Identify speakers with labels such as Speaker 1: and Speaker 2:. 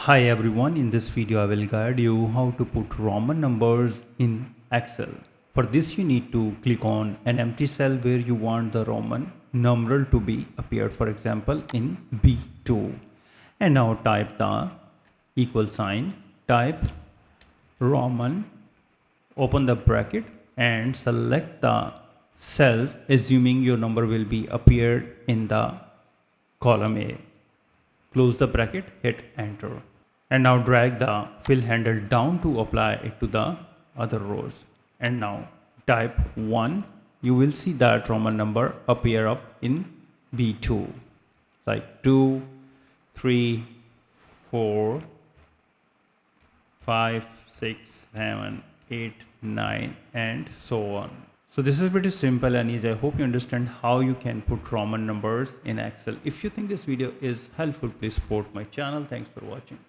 Speaker 1: Hi everyone, in this video I will guide you how to put Roman numbers in Excel. For this you need to click on an empty cell where you want the Roman numeral to be appeared, for example in B2. And now type the equal sign, type Roman, open the bracket and select the cells assuming your number will be appeared in the column A. Close the bracket, hit enter. And now drag the fill handle down to apply it to the other rows. And now type 1. You will see that Roman number appear up in B2. Like 2, 3, 4, 5, 6, 7, 8, 9 and so on. So this is pretty simple and easy. I hope you understand how you can put Roman numbers in Excel. If you think this video is helpful, please support my channel. Thanks for watching.